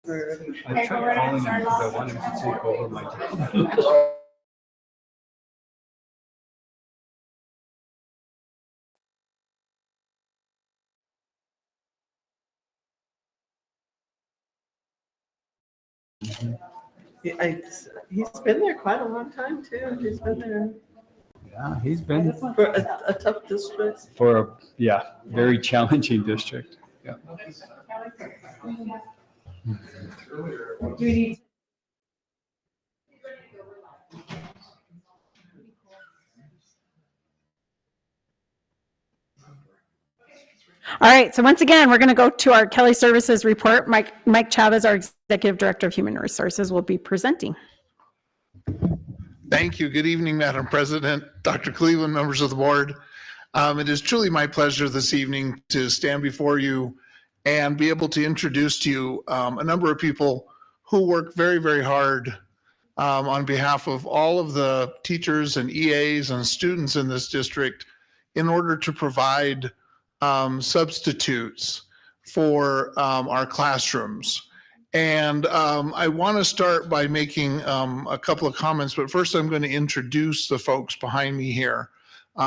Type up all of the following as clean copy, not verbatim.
I tried calling him because I wanted to take over my job. He's been there quite a long time too. He's been there. Yeah, he's been for a tough district. For a very challenging district. Yeah. All right, so once again, we're going to go to our Kelly Services report. Mike Chavez, our Executive Director of Human Resources, will be presenting. Thank you. Good evening, Madam President, Dr. Cleveland, members of the board. It is truly my pleasure this evening to stand before you and be able to introduce to you a number of people who work very, very hard on behalf of all of the teachers and EAs and students in this district in order to provide substitutes for our classrooms. And I want to start by making a couple of comments, but first I'm going to introduce the folks behind me here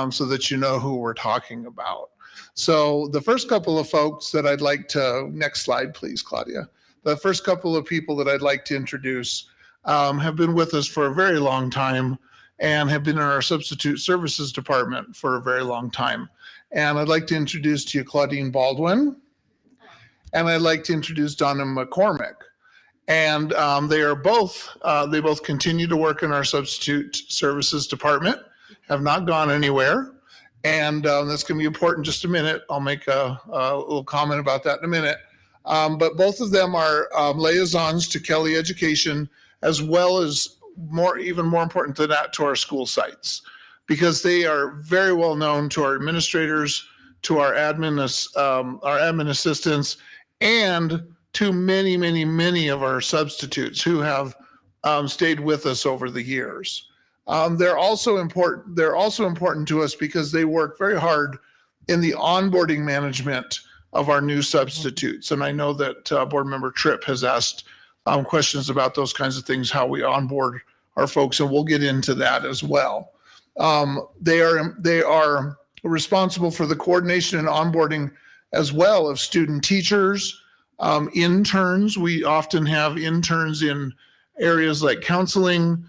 so that you know who we're talking about. So the first couple of folks that I'd like to, next slide please, Claudia. The first couple of people that I'd like to introduce have been with us for a very long time and have been in our substitute services department for a very long time. And I'd like to introduce to you Claudine Baldwin, and I'd like to introduce Donna McCormick. And they both continue to work in our substitute services department, have not gone anywhere. And that's going to be important in just a minute. I'll make a little comment about that in a minute. But both of them are liaisons to Kelly Education, as well as even more important than that, to our school sites, because they are very well known to our administrators, to our admin assistants, and to many, many, many of our substitutes who have stayed with us over the years. They're also important to us because they work very hard in the onboarding management of our new substitutes. And I know that Board Member Tripp has asked questions about those kinds of things, how we onboard our folks, and we'll get into that as well. They are responsible for the coordination and onboarding as well of student teachers, interns. We often have interns in areas like counseling,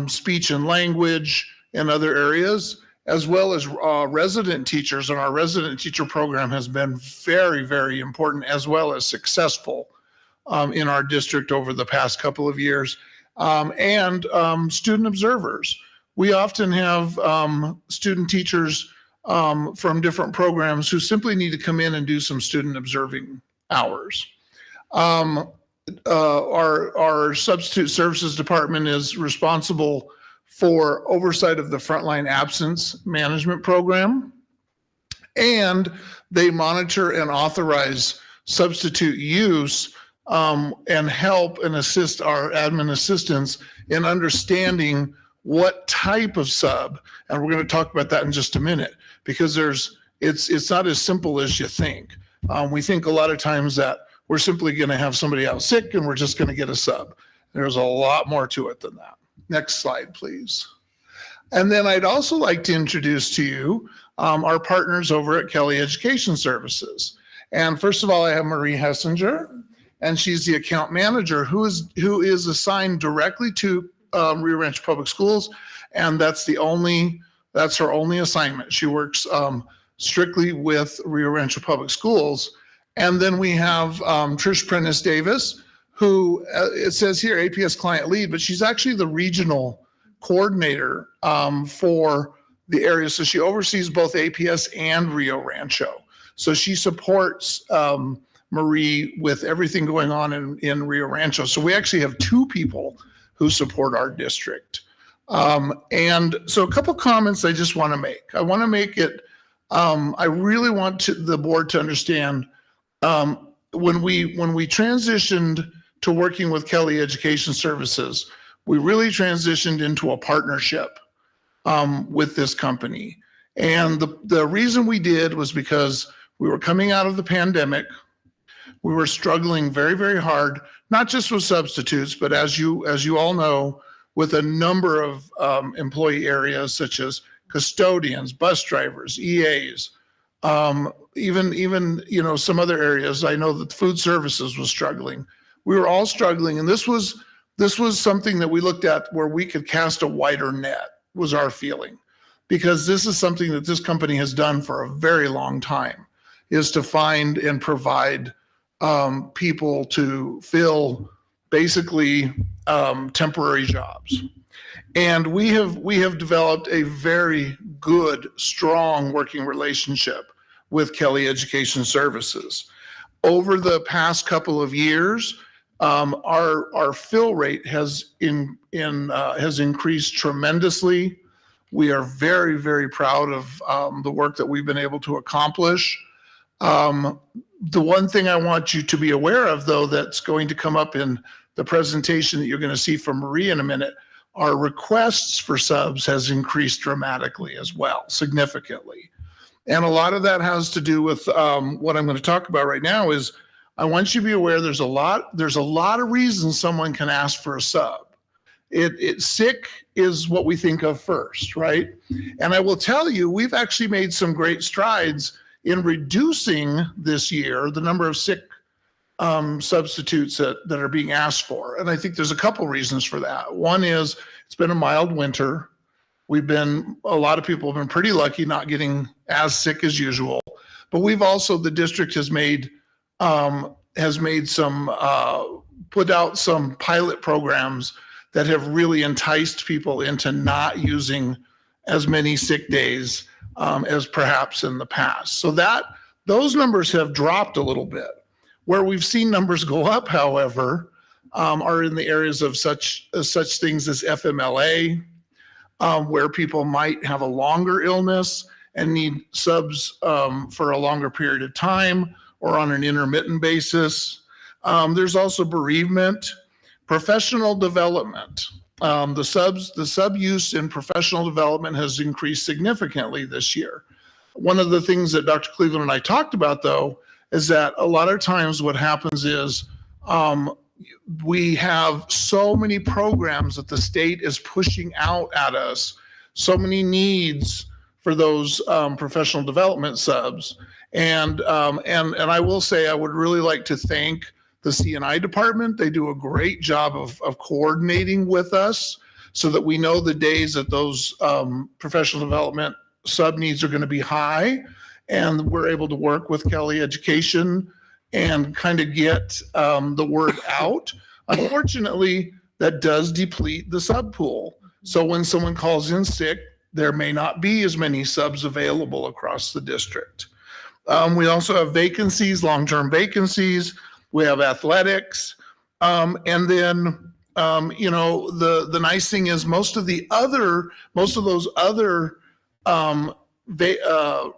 speech and language, and other areas, as well as resident teachers. And our resident teacher program has been very, very important, as well as successful in our district over the past couple of years. And student observers. We often have student teachers from different programs who simply need to come in and do some student observing hours. Our substitute services department is responsible for oversight of the frontline absence management program, and they monitor and authorize substitute use and help and assist our admin assistants in understanding what type of sub, and we're going to talk about that in just a minute, because it's not as simple as you think. We think a lot of times that we're simply going to have somebody out sick and we're just going to get a sub. There's a lot more to it than that. Next slide, please. And then I'd also like to introduce to you our partners over at Kelly Education Services. And first of all, I have Marie Hessinger, and she's the account manager who is assigned directly to Rio Rancho Public Schools, and that's her only assignment. She works strictly with Rio Rancho Public Schools. And then we have Trish Prentice Davis, who it says here APS client lead, but she's actually the regional coordinator for the area. So she oversees both APS and Rio Rancho. So she supports Marie with everything going on in Rio Rancho. So we actually have two people who support our district. And so a couple comments I just want to make. I want to make it, I really want the board to understand when we transitioned to working with Kelly Education Services, we really transitioned into a partnership with this company. And the reason we did was because we were coming out of the pandemic. We were struggling very, very hard, not just with substitutes, but as you all know, with a number of employee areas such as custodians, bus drivers, EAs, even some other areas. I know that food services was struggling. We were all struggling, and this was something that we looked at where we could cast a wider net, was our feeling, because this is something that this company has done for a very long time, is to find and provide people to fill basically temporary jobs. And we have developed a very good, strong working relationship with Kelly Education Services. Over the past couple of years, our fill rate has increased tremendously. We are very, very proud of the work that we've been able to accomplish. The one thing I want you to be aware of, though, that's going to come up in the presentation that you're going to see from Marie in a minute, our requests for subs has increased dramatically as well, significantly. And a lot of that has to do with what I'm going to talk about right now. Is I want you to be aware there's a lot of reasons someone can ask for a sub. Sick is what we think of first, right? And I will tell you, we've actually made some great strides in reducing this year the number of sick substitutes that are being asked for. And I think there's a couple reasons for that. One is it's been a mild winter. A lot of people have been pretty lucky not getting as sick as usual. But we've also, the district has put out some pilot programs that have really enticed people into not using as many sick days as perhaps in the past. So those numbers have dropped a little bit. Where we've seen numbers go up, however, are in the areas of such things as FMLA, where people might have a longer illness and need subs for a longer period of time or on an intermittent basis. There's also bereavement, professional development. The sub use in professional development has increased significantly this year. One of the things that Dr. Cleveland and I talked about, though, is that a lot of times what happens is we have so many programs that the state is pushing out at us, so many needs for those professional development subs. And I will say I would really like to thank the C&I department. They do a great job of coordinating with us so that we know the days that those professional development sub needs are going to be high. And we're able to work with Kelly Education and kind of get the word out. Unfortunately, that does deplete the sub pool. So when someone calls in sick, there may not be as many subs available across the district. We also have vacancies, long-term vacancies. We have athletics. And then, the nice thing is most of those other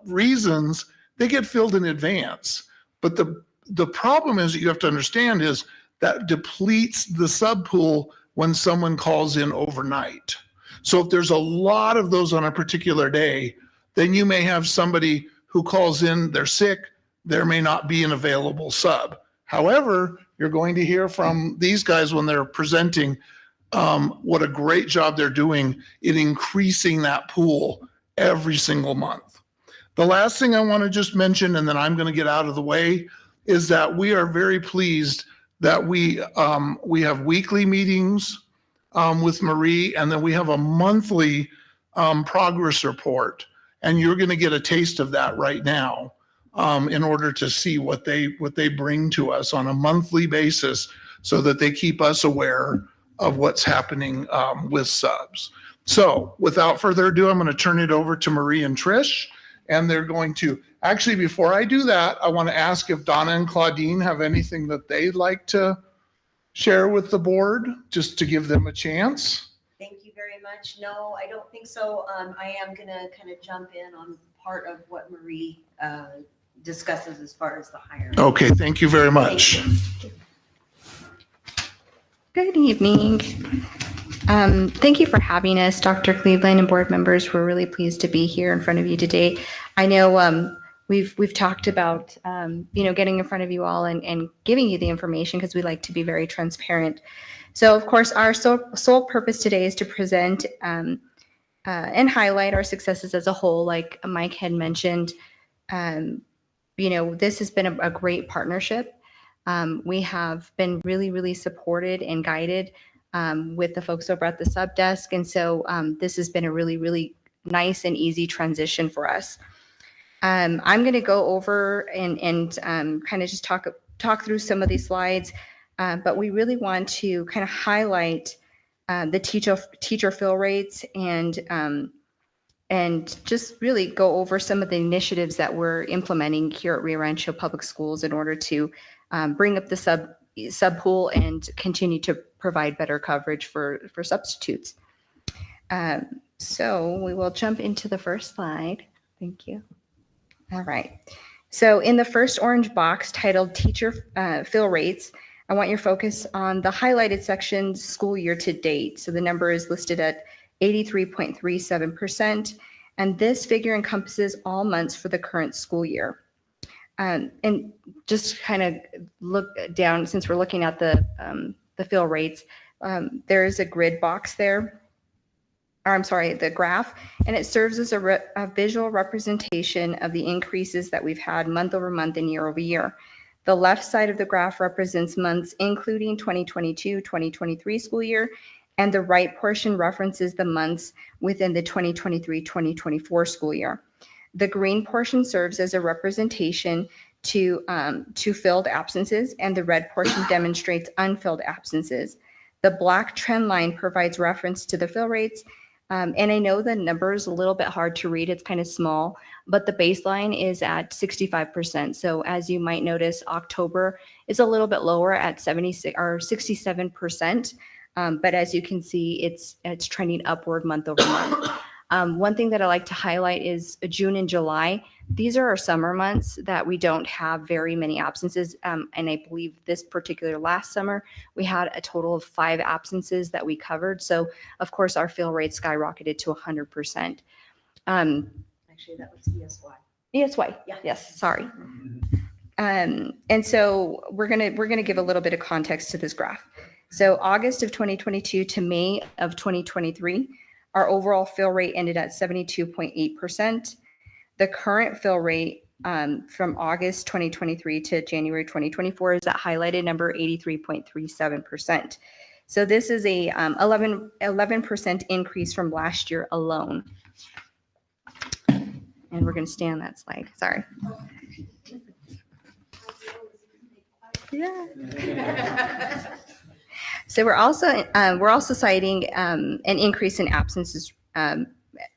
reasons, they get filled in advance. But the problem is that you have to understand is that depletes the sub pool when someone calls in overnight. So if there's a lot of those on a particular day, then you may have somebody who calls in, they're sick, there may not be an available sub. However, you're going to hear from these guys when they're presenting what a great job they're doing in increasing that pool every single month. The last thing I want to just mention, and then I'm going to get out of the way, is that we are very pleased that we have weekly meetings with Marie, and then we have a monthly progress report. And you're going to get a taste of that right now in order to see what they bring to us on a monthly basis so that they keep us aware of what's happening with subs. So without further ado, I'm going to turn it over to Marie and Trish, and they're going to, actually, before I do that, I want to ask if Donna and Claudine have anything that they'd like to share with the board, just to give them a chance. Thank you very much. No, I don't think so. I am going to kind of jump in on part of what Marie discusses as far as the hiring. Okay, thank you very much. Good evening. Thank you for having us, Dr. Cleveland and board members. We're really pleased to be here in front of you today. I know we've talked about, getting in front of you all and giving you the information because we like to be very transparent. So, of course, our sole purpose today is to present and highlight our successes as a whole, like Mike had mentioned. This has been a great partnership. We have been really, really supported and guided with the folks over at the sub desk. And so this has been a really, really nice and easy transition for us. I'm going to go over and kind of just talk through some of these slides, but we really want to kind of highlight the teacher fill rates and just really go over some of the initiatives that we're implementing here at Rio Rancho Public Schools in order to bring up the sub pool and continue to provide better coverage for substitutes. So we will jump into the first slide. Thank you. All right. So in the first orange box titled Teacher Fill Rates, I want your focus on the highlighted section school year to date. So the number is listed at 83.37%, and this figure encompasses all months for the current school year. And just kind of look down, since we're looking at the fill rates, there is a grid box there, or I'm sorry, the graph, and it serves as a visual representation of the increases that we've had month over month and year over year. The left side of the graph represents months including 2022-2023 school year, and the right portion references the months within the 2023-2024 school year. The green portion serves as a representation to filled absences, and the red portion demonstrates unfilled absences. The black trend line provides reference to the fill rates, and I know the number is a little bit hard to read, it's kind of small, but the baseline is at 65%. So as you might notice, October is a little bit lower at 76 or 67%. But as you can see, it's trending upward month over month. One thing that I like to highlight is June and July. These are our summer months that we don't have very many absences. And I believe this particular last summer, we had a total of 5 absences that we covered. So of course, our fill rate skyrocketed to 100%. Actually, that was ESY. ESY, Yeah. yes, sorry. And so we're gonna give a little bit of context to this graph. So August of 2022 to May of 2023, our overall fill rate ended at 72.8%. The current fill rate from August 2023 to January 2024 is that highlighted number 83.37%. So this is a 11% increase from last year alone. And we're going to stay on that slide. Sorry. Yeah. So we're also citing an increase in absences,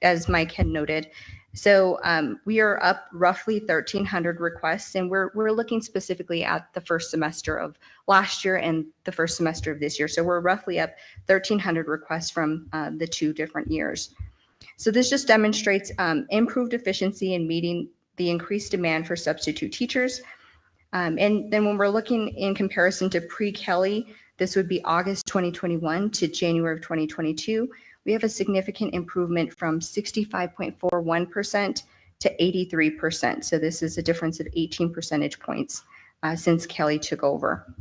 as Mike had noted. So we are up roughly 1,300 requests, and we're looking specifically at the first semester of last year and the first semester of this year. So we're roughly up 1,300 requests from the 2 different years. So this just demonstrates improved efficiency in meeting the increased demand for substitute teachers. And then when we're looking in comparison to pre-Kelly, this would be August 2021 to January of 2022, we have a significant improvement from 65.41% to 83%. So this is a difference of 18 percentage points since Kelly took over.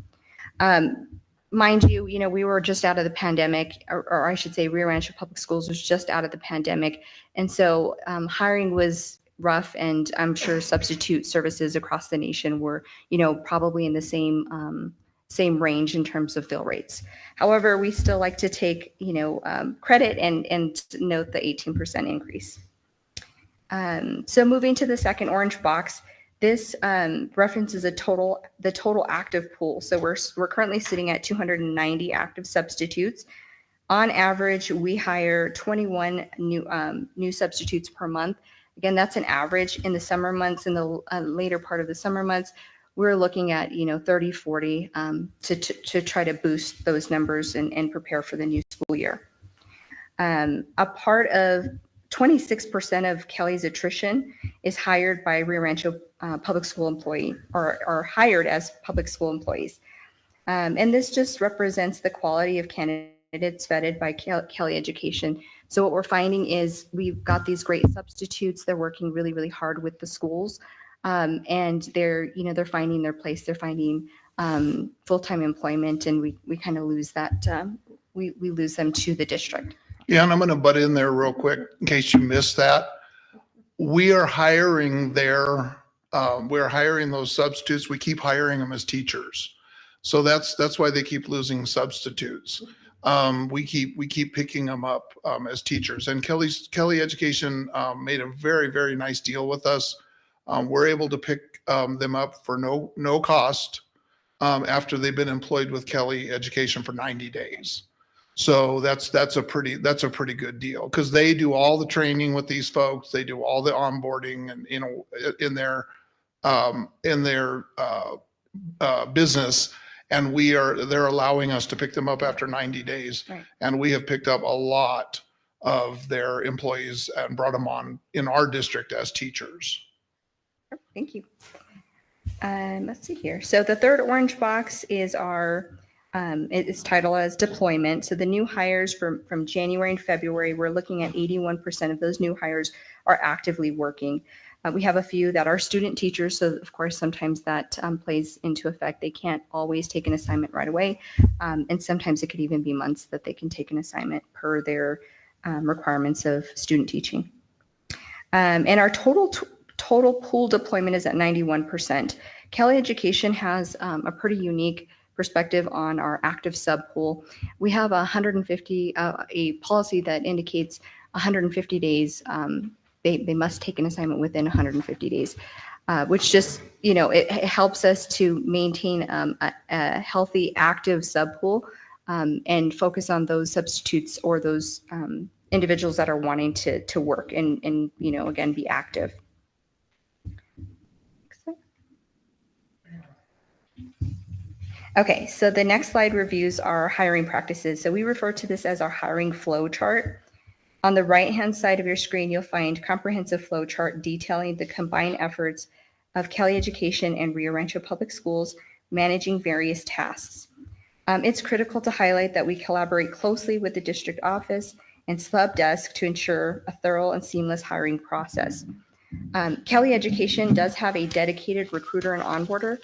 Mind you, we were just out of the pandemic, or I should say Rio Rancho Public Schools was just out of the pandemic. And so hiring was rough, and I'm sure substitute services across the nation were, probably in the same range in terms of fill rates. However, we still like to take, credit and note the 18% increase. So moving to the second orange box, this references the total active pool. So we're currently sitting at 290 active substitutes. On average, we hire 21 new substitutes per month. Again, that's an average. In the summer months, in the later part of the summer months, we're looking at 30, 40 to try to boost those numbers and prepare for the new school year. A part of 26% of Kelly's attrition is hired by Rio Rancho public school employee or hired as public school employees. And this just represents the quality of candidates vetted by Kelly Education. So what we're finding is we've got these great substitutes. They're working really, really hard with the schools. And they're finding their place, they're finding full-time employment, and we kind of lose that, we lose them to the district. Yeah, and I'm going to butt in there real quick in case you missed that. We are hiring we're hiring those substitutes. We keep hiring them as teachers. So that's why they keep losing substitutes. We keep picking them up as teachers. And Kelly Education made a very, very nice deal with us. We're able to pick them up for no cost after they've been employed with Kelly Education for 90 days. So that's a pretty good deal, because they do all the training with these folks. They do all the onboarding and, in their business. And they're allowing us to pick them up after 90 days. Right. And we have picked up a lot of their employees and brought them on in our district as teachers. Thank you. Let's see here. So the third orange box is our, it's titled as deployment. So the new hires from January and February, we're looking at 81% of those new hires are actively working. We have a few that are student teachers. So of course, sometimes that plays into effect. They can't always take an assignment right away. And sometimes it could even be months that they can take an assignment per their requirements of student teaching. And our total pool deployment is at 91%. Kelly Education has a pretty unique perspective on our active sub pool. We have a policy that indicates 150 days. They must take an assignment within 150 days, which just, it helps us to maintain a healthy active sub pool and focus on those substitutes or those individuals that are wanting to work and again, be active. Okay, so the next slide reviews our hiring practices. So we refer to this as our hiring flow chart. On the right-hand side of your screen, you'll find comprehensive flow chart detailing the combined efforts of Kelly Education and Rio Rancho Public Schools managing various tasks. It's critical to highlight that we collaborate closely with the district office and sub desk to ensure a thorough and seamless hiring process. Kelly Education does have a dedicated recruiter and onboarder.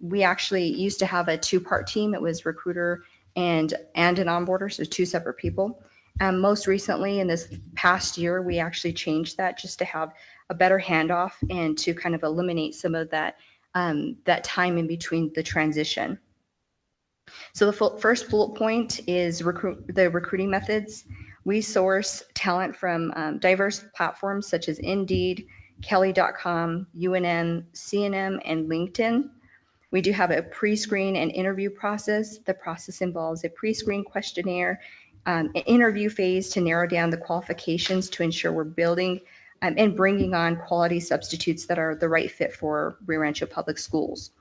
We actually used to have a two-part team. It was recruiter and an onboarder, so two separate people. Most recently, in this past year, we actually changed that just to have a better handoff and to kind of eliminate some of that time in between the transition. So the first bullet point is the recruiting methods. We source talent from diverse platforms such as Indeed, Kelly.com, UNM, CNM, and LinkedIn. We do have a pre-screen and interview process. The process involves a pre-screen questionnaire, an interview phase to narrow down the qualifications to ensure we're building and bringing on quality substitutes that are the right fit for Rio Rancho Public Schools.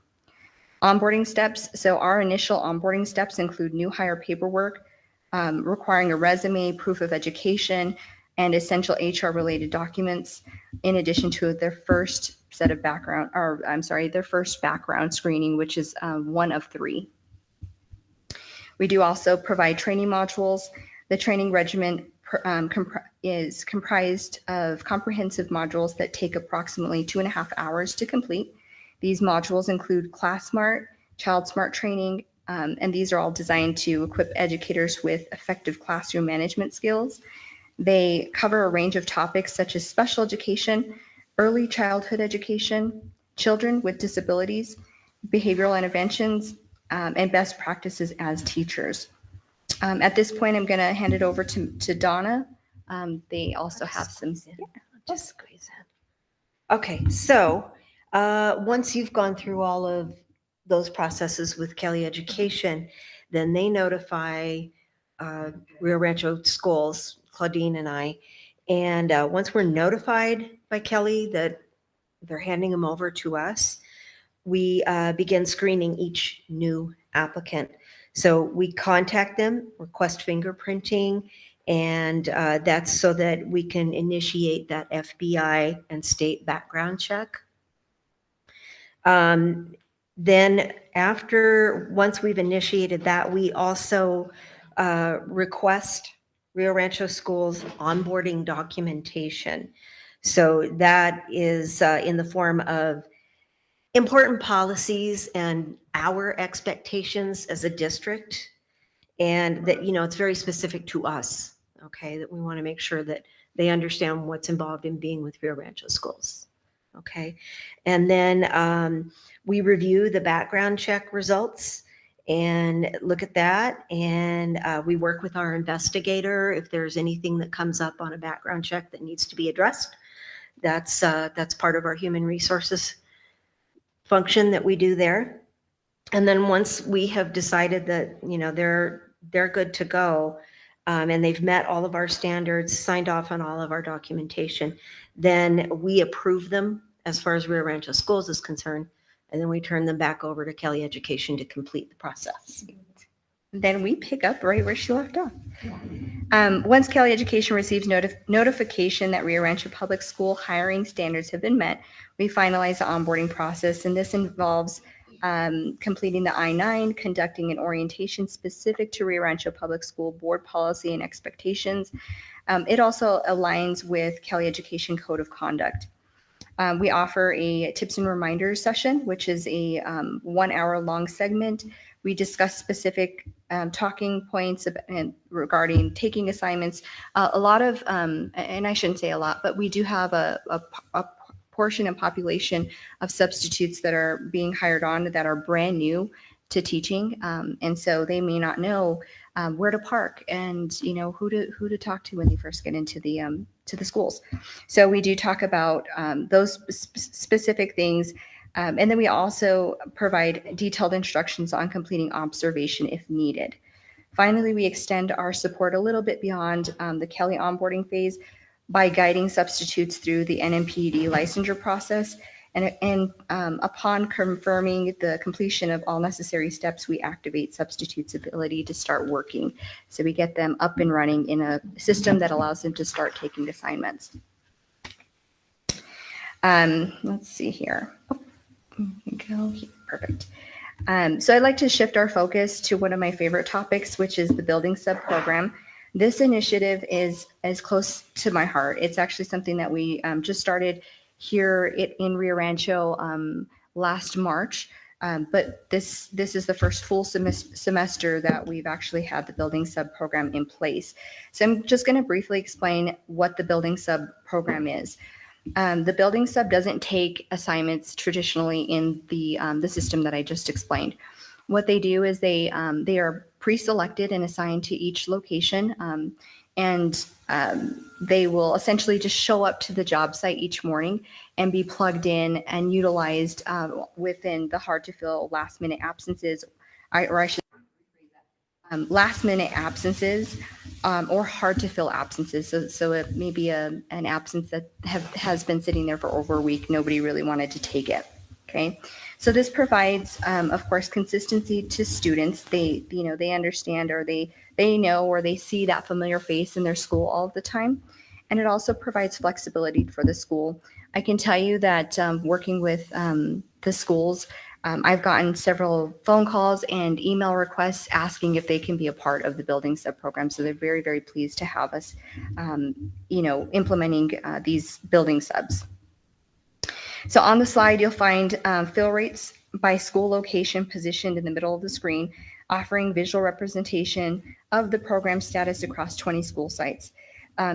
Onboarding steps. So our initial onboarding steps include new hire paperwork, requiring a resume, proof of education, and essential HR related documents, in addition to their first set of their first background screening, which is one of 3. We do also provide training modules. The training regimen is comprised of comprehensive modules that take approximately 2.5 hours to complete. These modules include Class Smart, Child Smart training, and these are all designed to equip educators with effective classroom management skills. They cover a range of topics such as special education, early childhood education, children with disabilities, behavioral interventions, and best practices as teachers. At this point, I'm going to hand it over to Donna. They also have some. Just squeeze in. Okay, so once you've gone through all of those processes with Kelly Education, then they notify Rio Rancho Schools, Claudine and I. And once we're notified by Kelly that they're handing them over to us, we begin screening each new applicant. So we contact them, request fingerprinting, and that's so that we can initiate that FBI and state background check. Then once we've initiated that, we also request Rio Rancho Schools onboarding documentation. So that is in the form of important policies and our expectations as a district. And that, it's very specific to us, okay, that we want to make sure that they understand what's involved in being with Rio Rancho schools. Okay. And then we review the background check results and look at that. And we work with our investigator if there's anything that comes up on a background check that needs to be addressed. That's part of our human resources function that we do there. And then once we have decided that, they're good to go, and they've met all of our standards, signed off on all of our documentation, then we approve them as far as Rio Rancho Schools is concerned, and then we turn them back over to Kelly Education to complete the process. Then we pick up right where she left off. Once Kelly Education receives notification that Rio Rancho Public School hiring standards have been met, we finalize the onboarding process, and this involves completing the I-9, conducting an orientation specific to Rio Rancho Public School board policy and expectations. It also aligns with Kelly Education Code of Conduct. We offer a tips and reminders session, which is a 1 hour long segment. We discuss specific talking points regarding taking assignments. A lot of, and I shouldn't say a lot, but we do have a portion and population of substitutes that are being hired on that are brand new to teaching. And so they may not know where to park and, who to talk to when they first get into the schools. So we do talk about those specific things. And then we also provide detailed instructions on completing observation if needed. Finally, we extend our support a little bit beyond the Kelly onboarding phase by guiding substitutes through the NMPD licensure process. And upon confirming the completion of all necessary steps, we activate substitutes' ability to start working. So we get them up and running in a system that allows them to start taking assignments. Let's see here. Oh, here we go. Perfect. So I'd like to shift our focus to one of my favorite topics, which is the building sub program. This initiative is as close to my heart. It's actually something that we just started here in Rio Rancho last March. But this is the first full semester that we've actually had the building sub program in place. So I'm just going to briefly explain what the building sub program is. The building sub doesn't take assignments traditionally in the system that I just explained. What they do is they are pre-selected and assigned to each location, and they will essentially just show up to the job site each morning and be plugged in and utilized within the hard to fill last minute absences, last minute absences or hard to fill absences. So it may be an absence that has been sitting there for over a week. Nobody really wanted to take it. Okay. So this provides, of course, consistency to students. They understand, or they know, or they see that familiar face in their school all the time. And it also provides flexibility for the school. I can tell you that working with the schools, I've gotten several phone calls and email requests asking if they can be a part of the building sub program. So they're very, very pleased to have us, implementing these building subs. So on the slide, you'll find fill rates by school location positioned in the middle of the screen, offering visual representation of the program status across 20 school sites.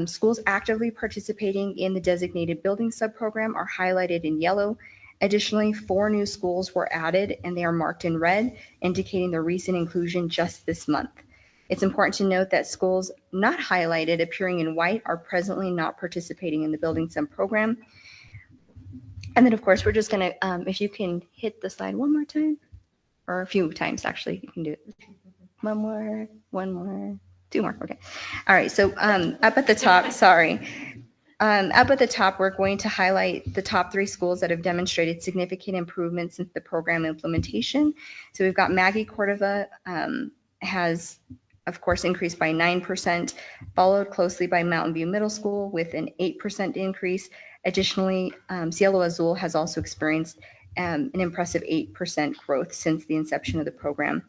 Schools actively participating in the designated building sub-program are highlighted in yellow. Additionally, 4 new schools were added and they are marked in red, indicating their recent inclusion just this month. It's important to note that schools not highlighted appearing in white are presently not participating in the building sub-program. And then, of course, we're just going to, if you can hit the slide one more time, or a few times, actually, you can do it. One more, 2 more. Okay. All right. So up at the top, sorry. Up at the top, we're going to highlight the top 3 schools that have demonstrated significant improvements since the program implementation. So we've got Maggie Cordova has, of course, increased by 9%, followed closely by Mountain View Middle School with an 8% increase. Additionally, Cielo Azul has also experienced an impressive 8% growth since the inception of the program.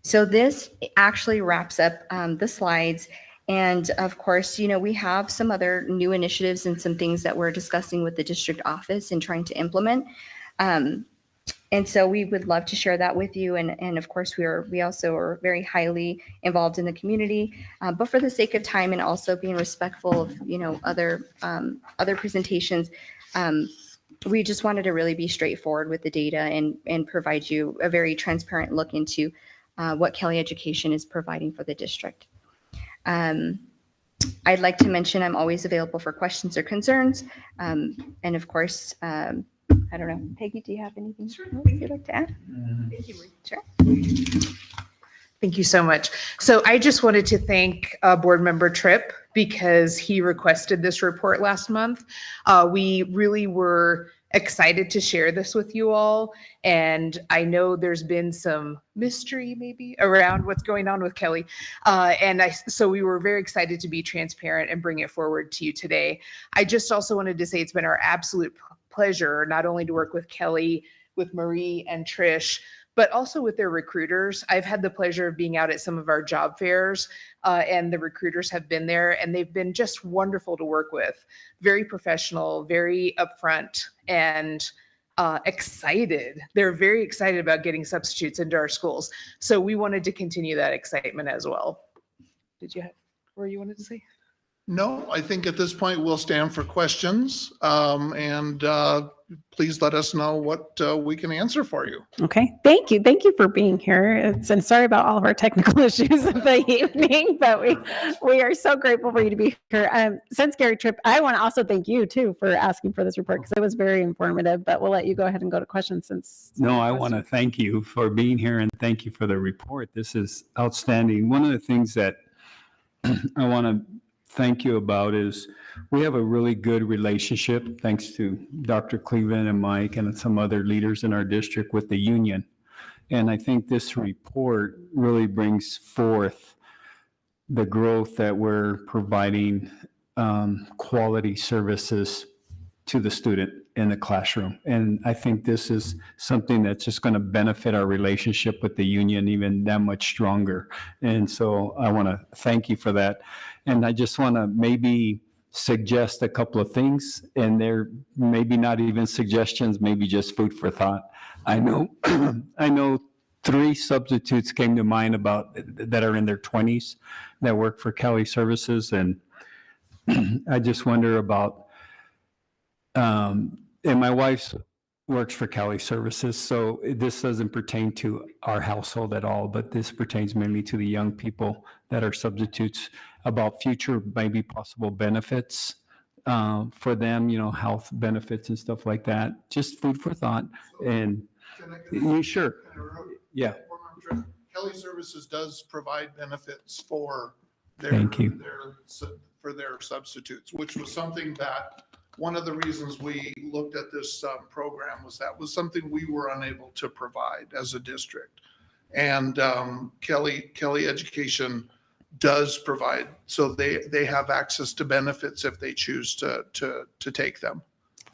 So this actually wraps up the slides. And of course, you know, we have some other new initiatives and some things that we're discussing with the district office and trying to implement. And so we would love to share that with you. And of course, we also are very highly involved in the community. But for the sake of time and also being respectful of, you know, other presentations, we just wanted to really be straightforward with the data and provide you a very transparent look into what Kelly Education is providing for the district. I'd like to mention I'm always available for questions or concerns. And of course, I don't know, Peggy, do you have anything else you'd like to add? Thank you. Sure. Thank you so much. So I just wanted to thank Board Member Tripp because he requested this report last month. We really were excited to share this with you all. And I know there's been some mystery maybe around what's going on with Kelly. So we were very excited to be transparent and bring it forward to you today. I just also wanted to say it's been our absolute pleasure not only to work with Kelly, with Marie and Trish, but also with their recruiters. I've had the pleasure of being out at some of our job fairs, and the recruiters have been there, and they've been just wonderful to work with. Very professional, very upfront, and excited. They're very excited about getting substitutes into our schools. So we wanted to continue that excitement as well. Did you have where you wanted to say? No, I think at this point we'll stand for questions, and please let us know what we can answer for you. Okay, thank you. Thank you for being here. And sorry about all of our technical issues of the evening, but we are so grateful for you to be here. Since Gary Tripp, I want to also thank you too for asking for this report because it was very informative, but we'll let you go ahead and go to questions since. No, I want to thank you for being here and thank you for the report. This is outstanding. One of the things that I want to thank you about is we have a really good relationship, thanks to Dr. Cleveland and Mike and some other leaders in our district with the union. And I think this report really brings forth the growth that we're providing quality services to the student in the classroom. And I think this is something that's just going to benefit our relationship with the union even that much stronger. And so I want to thank you for that. And I just want to maybe suggest a couple of things, and they're maybe not even suggestions, maybe just food for thought. I know 3 substitutes came to mind about that are in their 20s that work for Kelly Services. And I just wonder about, and my wife works for Kelly Services, so this doesn't pertain to our household at all, but this pertains mainly to the young people that are substitutes, about future maybe possible benefits for them, you know, health benefits and stuff like that. Just food for thought. And you sure? Yeah. Kelly Services does provide benefits for Thank you. for their substitutes, which was something that one of the reasons we looked at this program was that was something we were unable to provide as a district. And Kelly Education does provide, so they have access to benefits if they choose to take them.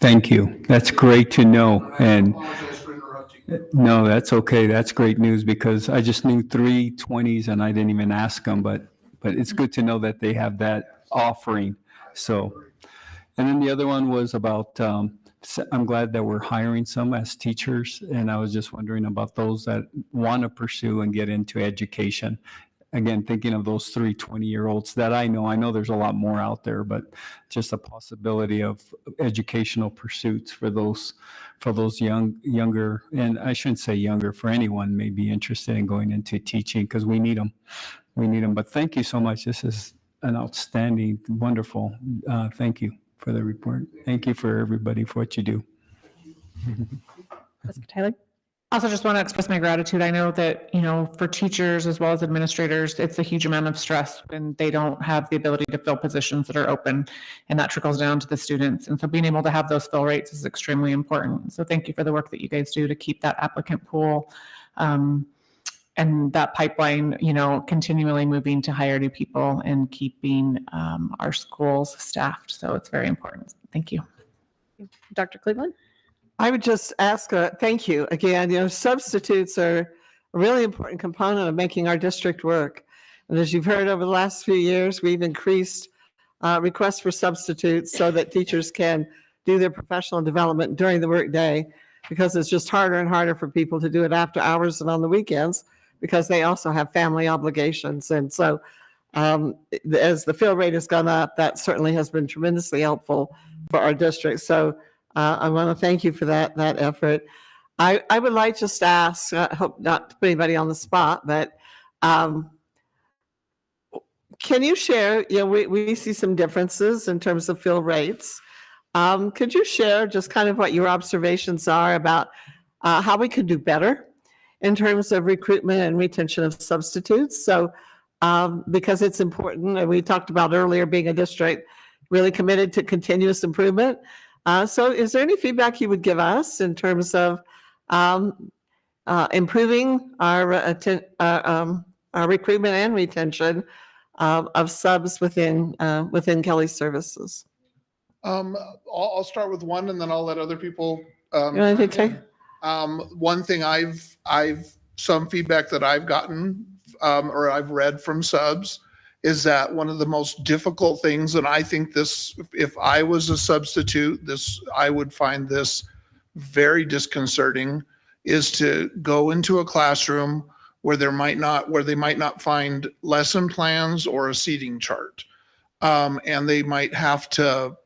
Thank you. That's great to know. And I apologize for interrupting you. no, that's okay. That's great news because I just knew 3 20s and I didn't even ask them, but it's good to know that they have that offering. So, and then the other one was about, I'm glad that we're hiring some as teachers. And I was just wondering about those that want to pursue and get into education. Again, thinking of those 3 20-year-olds that I know there's a lot more out there, but just a possibility of educational pursuits for those younger, and I shouldn't say younger, for anyone may be interested in going into teaching because we need them. But thank you so much. This is an outstanding, wonderful. Thank you for the report. Thank you for everybody for what you do. Tyler? Also just want to express my gratitude. I know that, you know, for teachers as well as administrators, it's a huge amount of stress when they don't have the ability to fill positions that are open, and that trickles down to the students. And so being able to have those fill rates is extremely important. So thank you for the work that you guys do to keep that applicant pool and that pipeline, you know, continually moving to hire new people and keeping our schools staffed. So it's very important. Thank you. Dr. Cleveland? I would just ask, thank you again. You know, substitutes are a really important component of making our district work. And as you've heard over the last few years, we've increased requests for substitutes so that teachers can do their professional development during the workday, because it's just harder and harder for people to do it after hours and on the weekends because they also have family obligations. And so as the fill rate has gone up, that certainly has been tremendously helpful for our district. So I want to thank you for that effort. I would like just to ask, I hope not to put anybody on the spot, but can you share, we see some differences in terms of fill rates. Could you share just kind of what your observations are about how we could do better in terms of recruitment and retention of substitutes? So, because it's important, and we talked about earlier being a district really committed to continuous improvement. So is there any feedback you would give us in terms of improving our recruitment and retention of subs within Kelly Services? I'll start with one and then I'll let other people. You want to take? One thing some feedback that I've gotten or I've read from subs is that one of the most difficult things, and I think this, if I was a substitute, I would find this very disconcerting, is to go into a classroom where they might not find lesson plans or a seating chart. And they might have to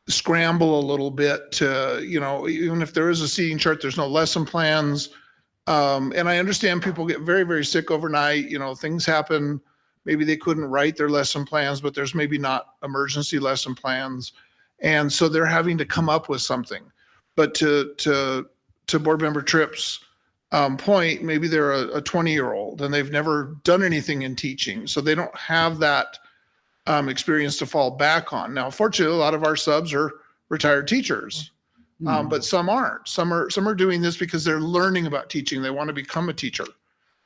scramble a little bit to, even if there is a seating chart, there's no lesson plans. And I understand people get very, very sick overnight, things happen. Maybe they couldn't write their lesson plans, but there's maybe not emergency lesson plans. And so they're having to come up with something. But to Board Member Tripp's point, maybe they're a 20-year-old and they've never done anything in teaching. So they don't have that experience to fall back on. Now, fortunately, a lot of our subs are retired teachers, but some aren't. Some are doing this because they're learning about teaching. They want to become a teacher.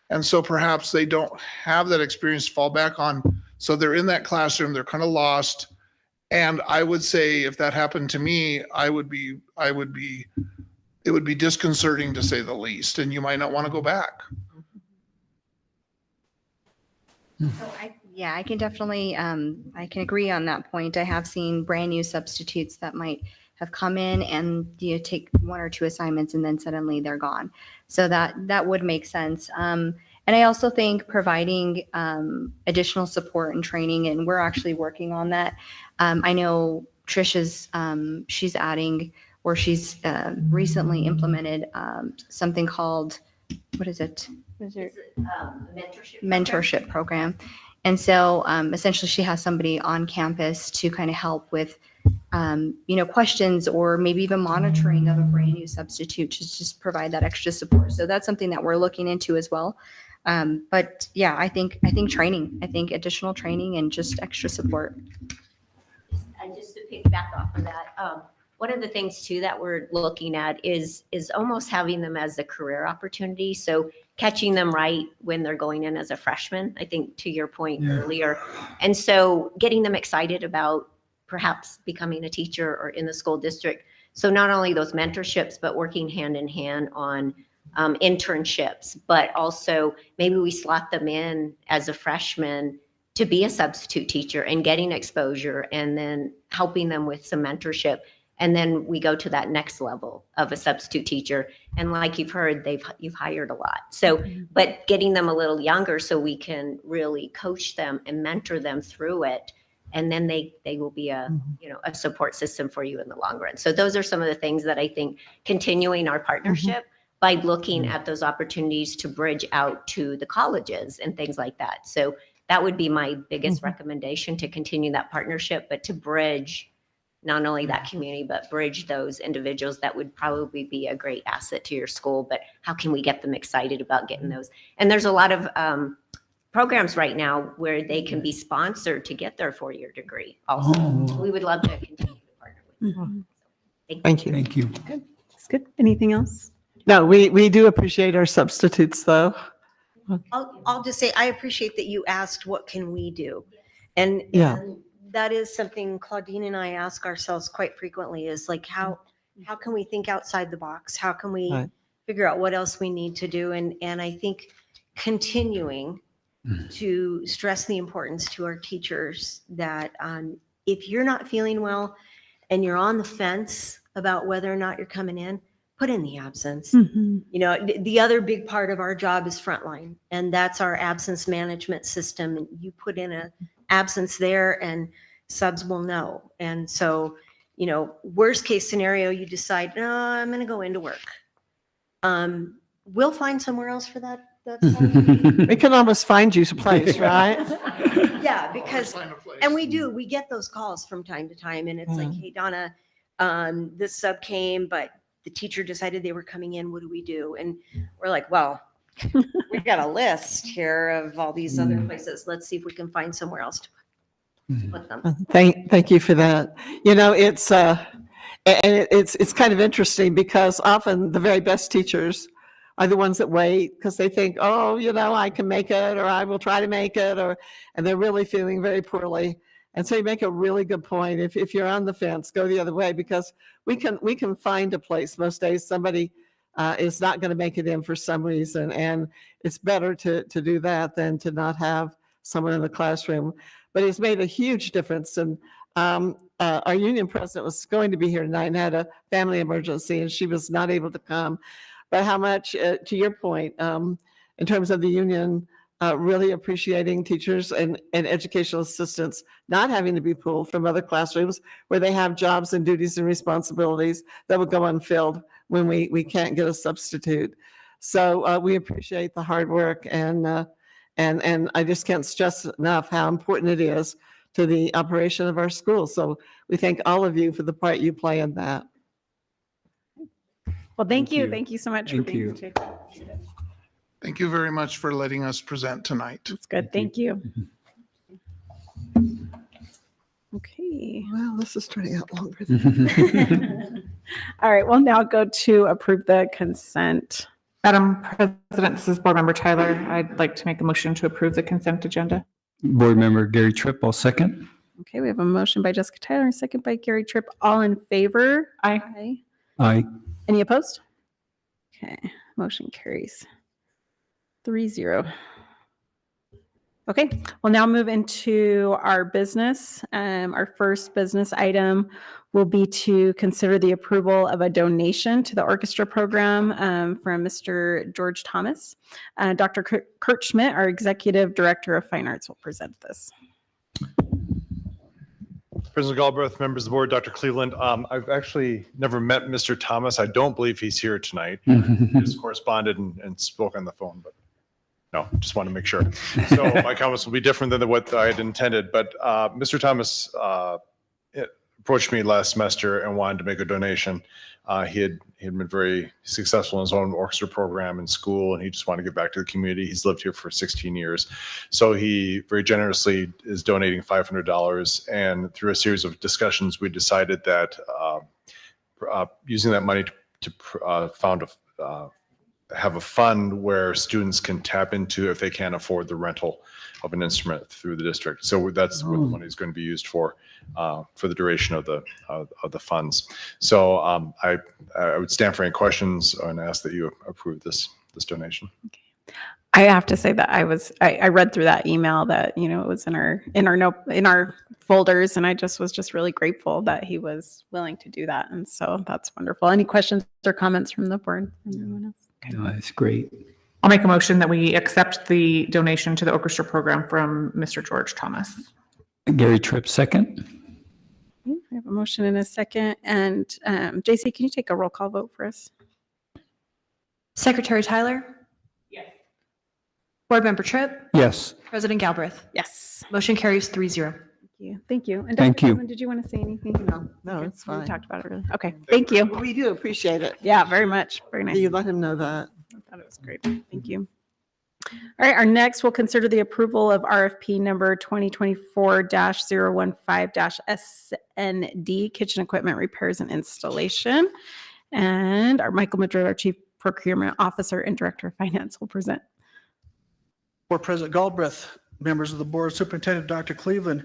And so perhaps they don't have that experience to fall back on. So they're in that classroom, they're kind of lost. And I would say if that happened to me, it would be disconcerting to say the least, and you might not want to go back. So I can definitely, I can agree on that point. I have seen brand new substitutes that might have come in and take one or two assignments and then suddenly they're gone. So that would make sense. And I also think providing additional support and training, and we're actually working on that. I know Trisha's, she's adding, or she's recently implemented something called, what is it? Mentorship program. And so essentially she has somebody on campus to kind of help with, questions or maybe even monitoring of a brand new substitute to just provide that extra support. So that's something that we're looking into as well. But yeah, I think training, additional training and just extra support. And just to piggyback off of that, one of the things too that we're looking at is almost having them as a career opportunity. So catching them right when they're going in as a freshman, I think to your point earlier. And so getting them excited about perhaps becoming a teacher or in the school district. So not only those mentorships, but working hand in hand on internships, but also maybe we slot them in as a freshman to be a substitute teacher and getting exposure and then helping them with some mentorship. And then we go to that next level of a substitute teacher. And like you've heard, you've hired a lot. So, but getting them a little younger so we can really coach them and mentor them through it. And then they will be a support system for you in the long run. So those are some of the things that I think continuing our partnership by looking at those opportunities to bridge out to the colleges and things like that. So that would be my biggest recommendation, to continue that partnership, but to bridge not only that community, but bridge those individuals that would probably be a great asset to your school. But how can we get them excited about getting those? And there's a lot of programs right now where they can be sponsored to get their 4-year degree also. We would love to continue to partner with them. Thank you. Thank you. Good. That's good. Anything else? No, we do appreciate our substitutes though. I'll just say, I appreciate that you asked, what can we do? And that is something Claudine and I ask ourselves quite frequently, is like, how can we think outside the box? How can we figure out what else we need to do? And I think continuing to stress the importance to our teachers that if you're not feeling well and you're on the fence about whether or not you're coming in, put in the absence. Mhm. You know, the other big part of our job is frontline, and that's our absence management system. And you put in a absence there and subs will know. And so, you know, worst case scenario, you decide, no, I'm going to go into work. We'll find somewhere else for that. We can almost find you a place, right? Yeah, because, Find a place. and we get those calls from time to time, and it's like, hey, Donna, this sub came, but the teacher decided they were coming in. What do we do? And we're like, well, we've got a list here of all these other places. Let's see if we can find somewhere else to put them. Thank you for that. You know, it's kind of interesting because often the very best teachers are the ones that wait because they think, oh, you know, I can make it, or I will try to make it, and they're really feeling very poorly. And so you make a really good point. If you're on the fence, go the other way, because we can find a place. Most days somebody is not going to make it in for some reason, and it's better to do that than to not have someone in the classroom. But it's made a huge difference. And our union president was going to be here tonight and had a family emergency, and she was not able to come. But how much, to your point, in terms of the union, really appreciating teachers and educational assistants not having to be pulled from other classrooms where they have jobs and duties and responsibilities that would go unfilled when we can't get a substitute. So we appreciate the hard work, and I just can't stress enough how important it is to the operation of our schools. So we thank all of you for the part you play in that. Well, thank you. Thank you so much for Thank being you. here. Thank you very much for letting us present tonight. That's good. Thank you. Okay. Well, this is turning out longer than. All right, we'll now go to approve the consent. Madam President, this is Board Member Tyler. I'd like to make a motion to approve the consent agenda. Board Member Gary Tripp, I'll second. Okay, we have a motion by Jessica Tyler and a second by Gary Tripp. All in favor? Aye. Aye. Aye. Any opposed? Okay, motion carries 3-0. Okay, we'll now move into our business. Our first business item will be to consider the approval of a donation to the orchestra program from Mr. George Thomas. Dr. Kurt Schmidt, our Executive Director of Fine Arts, will present this. President Galbraith, members of the board, Dr. Cleveland. I've actually never met Mr. Thomas. I don't believe he's here tonight. We just corresponded and spoke on the phone, but no, just want to make sure. So my comments will be different than what I had intended. But Mr. Thomas approached me last semester and wanted to make a donation. He had been very successful in his own orchestra program in school, and he just wanted to give back to the community. He's lived here for 16 years. So he very generously is donating $500. And through a series of discussions, we decided that using that money to have a fund where students can tap into if they can't afford the rental of an instrument through the district. So that's what the money is going to be used for the duration of the funds. So I would stand for any questions and ask that you approve this donation. I have to say that I read through that email that, you know, it was in our folders, and I was really grateful that he was willing to do that. And so that's wonderful. Any questions or comments from the board? Anyone else? Okay. No, that's great. I'll make a motion that we accept the donation to the orchestra program from Mr. George Thomas. Gary Tripp, second. I have a motion and a second. And JC, can you take a roll call vote for us? Secretary Tyler? Yes. Board Member Tripp? Yes. President Galbraith? Yes. Motion carries 3-0. Thank you. And Thank Dr. you. Cleveland, did you want to say anything? No, it's We fine. talked about it really. Okay. Thank you. We do appreciate it. Yeah, very much. Very nice. You let him know that. I thought it was great. Thank you. All right, our next, we'll consider the approval of RFP number 2024-015-SND, kitchen equipment repairs and installation. And our Michael Madrid, our Chief Procurement Officer and Director of Finance, will present. Board President Galbraith, members of the board, Superintendent Dr. Cleveland,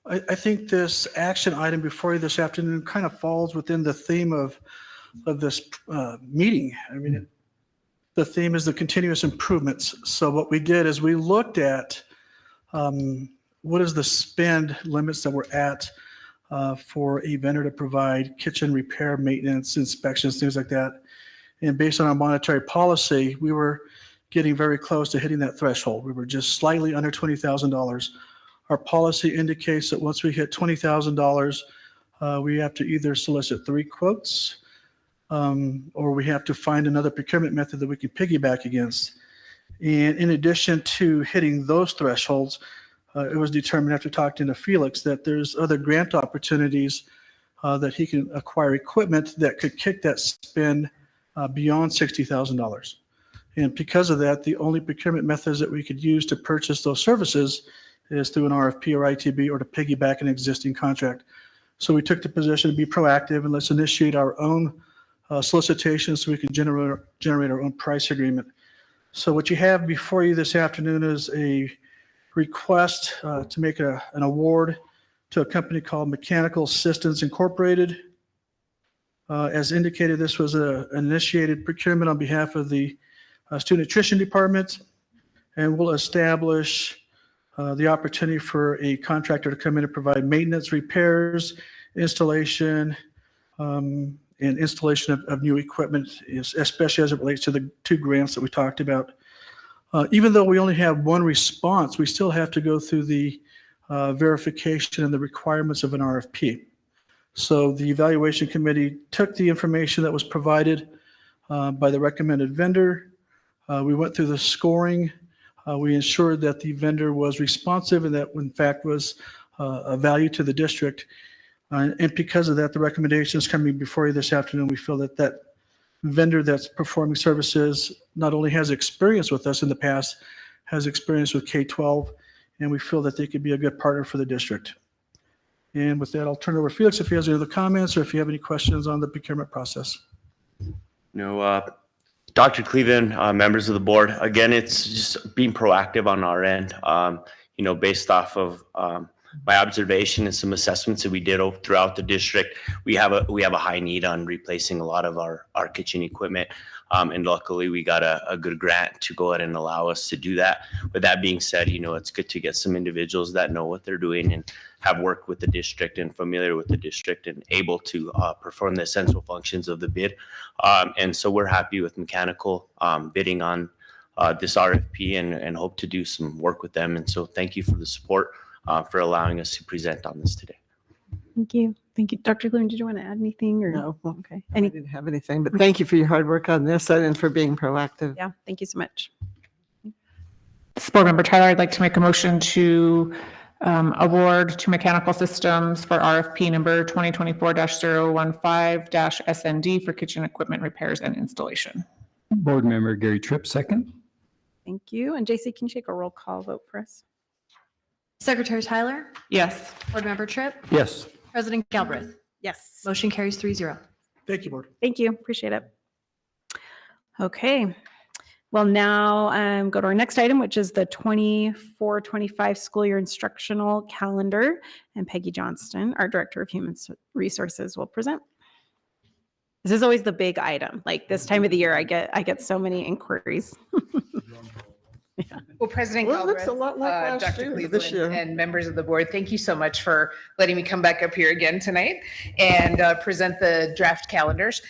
I think this action item before you this afternoon kind of falls within the theme of this meeting. I mean, the theme is the continuous improvements. So what we did is we looked at what is the spend limits that we're at for a vendor to provide kitchen repair, maintenance, inspections, things like that. And based on our monetary policy, we were getting very close to hitting that threshold. We were just slightly under $20,000. Our policy indicates that once we hit $20,000, we have to either solicit 3 quotes or we have to find another procurement method that we can piggyback against. And in addition to hitting those thresholds, it was determined after talking to Felix that there's other grant opportunities that he can acquire equipment that could kick that spend beyond $60,000. And because of that, the only procurement methods that we could use to purchase those services is through an RFP or ITB or to piggyback an existing contract. So we took the position to be proactive and let's initiate our own solicitation so we can generate our own price agreement. So what you have before you this afternoon is a request to make an award to a company called Mechanical Systems Incorporated. As indicated, this was an initiated procurement on behalf of the Student Nutrition Department, and will establish the opportunity for a contractor to come in and provide maintenance, repairs, installation, and installation of new equipment, especially as it relates to the 2 grants that we talked about. Even though we only have 1 response, we still have to go through the verification and the requirements of an RFP. So the evaluation committee took the information that was provided by the recommended vendor. We went through the scoring. We ensured that the vendor was responsive and that in fact was a value to the district. And because of that, the recommendations coming before you this afternoon, we feel that that vendor that's performing services not only has experience with us in the past, has experience with K-12, and we feel that they could be a good partner for the district. And with that, I'll turn it over to Felix if he has any other comments or if you have any questions on the procurement process. No, Dr. Cleveland, members of the board, again, it's just being proactive on our end, based off of my observation and some assessments that we did throughout the district. We have a high need on replacing a lot of our kitchen equipment. And luckily we got a good grant to go ahead and allow us to do that. With that being said, it's good to get some individuals that know what they're doing and have worked with the district and familiar with the district and able to perform the essential functions of the bid. And so we're happy with Mechanical bidding on this RFP and hope to do some work with them. And so thank you for the support for allowing us to present on this today. Thank you. Thank you. Dr. Cleveland, did you want to add anything or? No. Okay. I didn't have anything, but thank you for your hard work on this and for being proactive. Yeah, thank you so much. This board member Tyler, I'd like to make a motion to award to Mechanical Systems for RFP number 2024-015-SND for kitchen equipment repairs and installation. Board Member Gary Tripp, second. Thank you. And JC, can you take a roll call vote for us? Secretary Tyler, Yes. Board Member Tripp, Yes. President Galbraith. Yes. Motion carries 3-0. Thank you, board. Thank you. Appreciate it. Okay. Well, now go to our next item, which is the 24-25 school year instructional calendar. And Peggy Johnston, our Director of Human Resources, will present. This is always the big item. Like this time of the year, I get so many inquiries. Well, President Well, it looks Galbraith, a lot like last Dr. year, this Cleveland, year. and members of the board, thank you so much for letting me come back up here again tonight and present the draft calendars.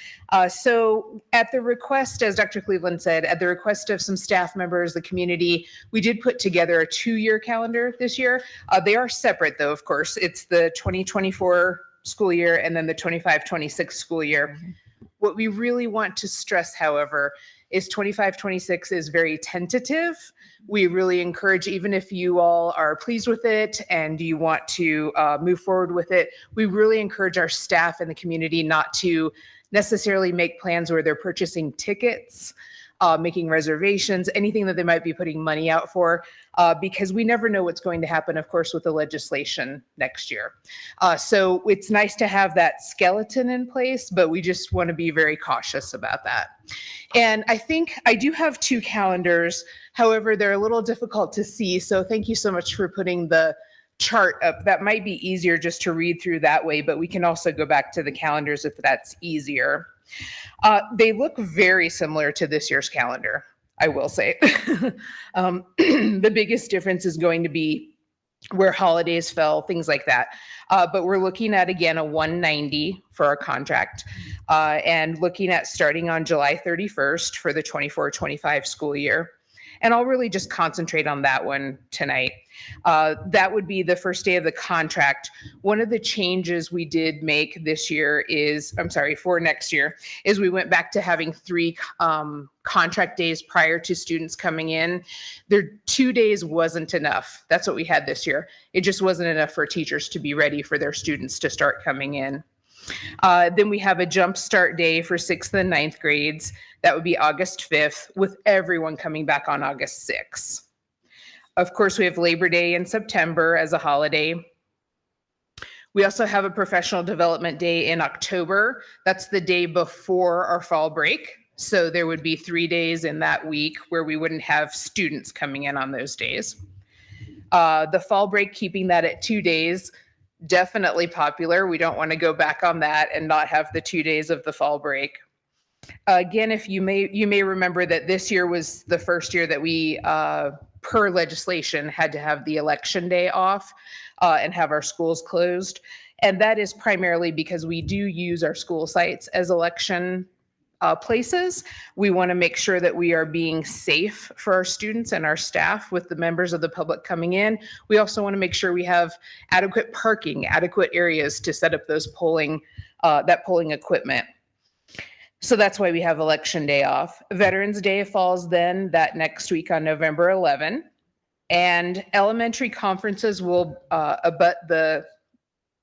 So at the request, as Dr. Cleveland said, at the request of some staff members, the community, we did put together a 2-year calendar this year. They are separate though, of course. It's the 2024 school year and then the 25-26 school year. What we really want to stress, however, is 25-26 is very tentative. We really encourage, even if you all are pleased with it and you want to move forward with it, we really encourage our staff and the community not to necessarily make plans where they're purchasing tickets, making reservations, anything that they might be putting money out for, because we never know what's going to happen, of course, with the legislation next year. So it's nice to have that skeleton in place, but we just want to be very cautious about that. And I think I do have 2 calendars. However, they're a little difficult to see. So thank you so much for putting the chart up. That might be easier just to read through that way, but we can also go back to the calendars if that's easier. They look very similar to this year's calendar, I will say. The biggest difference is going to be where holidays fell, things like that. But we're looking at, again, a 190 for our contract, and looking at starting on July 31st for the 24-25 school year. And I'll really just concentrate on that one tonight. That would be the first day of the contract. One of the changes we did make this year is, for next year, is we went back to having 3 contract days prior to students coming in. Their 2 days wasn't enough. That's what we had this year. It just wasn't enough for teachers to be ready for their students to start coming in. Then we have a jump start day for 6th and 9th grades. That would be August 5th, with everyone coming back on August 6th. Of course, we have Labor Day in September as a holiday. We also have a professional development day in October. That's the day before our fall break. So there would be 3 days in that week where we wouldn't have students coming in on those days. The fall break, keeping that at 2 days, definitely popular. We don't want to go back on that and not have the 2 days of the fall break. Again, if you may remember that this year was the first year that we, per legislation, had to have the election day off and have our schools closed. And that is primarily because we do use our school sites as election places. We want to make sure that we are being safe for our students and our staff with the members of the public coming in. We also want to make sure we have adequate parking, adequate areas to set up those polling equipment. So that's why we have Election Day off. Veterans Day falls then that next week on November 11. And elementary conferences will abut the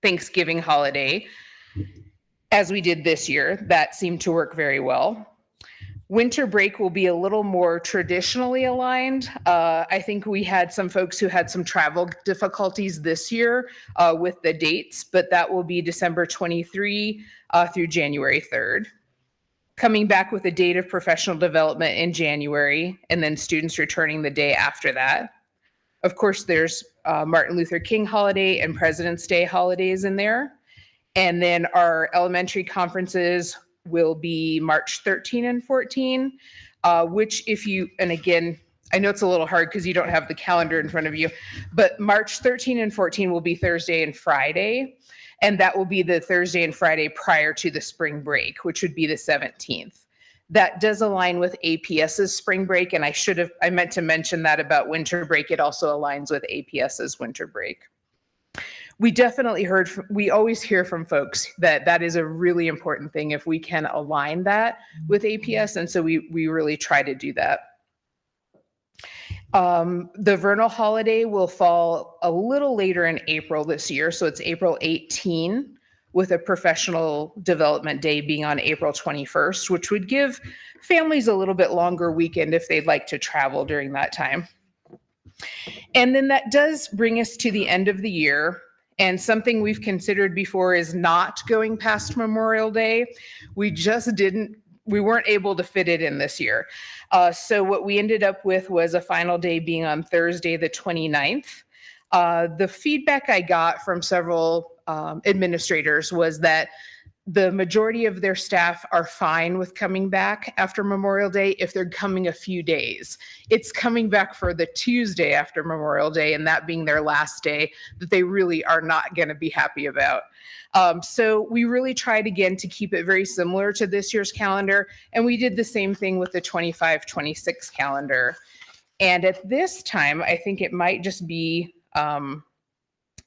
Thanksgiving holiday, as we did this year. That seemed to work very well. Winter break will be a little more traditionally aligned. I think we had some folks who had some travel difficulties this year with the dates, but that will be December 23 through January 3rd. Coming back with a date of professional development in January, and then students returning the day after that. Of course, there's Martin Luther King holiday and President's Day holidays in there. And then our elementary conferences will be March 13 and 14, which and again, I know it's a little hard because you don't have the calendar in front of you, but March 13 and 14 will be Thursday and Friday. And that will be the Thursday and Friday prior to the spring break, which would be the 17th. That does align with APS's spring break. And I meant to mention that about winter break. It also aligns with APS's winter break. We definitely we always hear from folks that is a really important thing if we can align that with APS. And so we really try to do that. The vernal holiday will fall a little later in April this year. So it's April 18, with a professional development day being on April 21st, which would give families a little bit longer weekend if they'd like to travel during that time. And then that does bring us to the end of the year. And something we've considered before is not going past Memorial Day. We weren't able to fit it in this year. So what we ended up with was a final day being on Thursday, the 29th. The feedback I got from several administrators was that the majority of their staff are fine with coming back after Memorial Day if they're coming a few days. It's coming back for the Tuesday after Memorial Day, and that being their last day, that they really are not going to be happy about. So we really tried again to keep it very similar to this year's calendar, and we did the same thing with the 25-26 calendar. And at this time, I think it might just be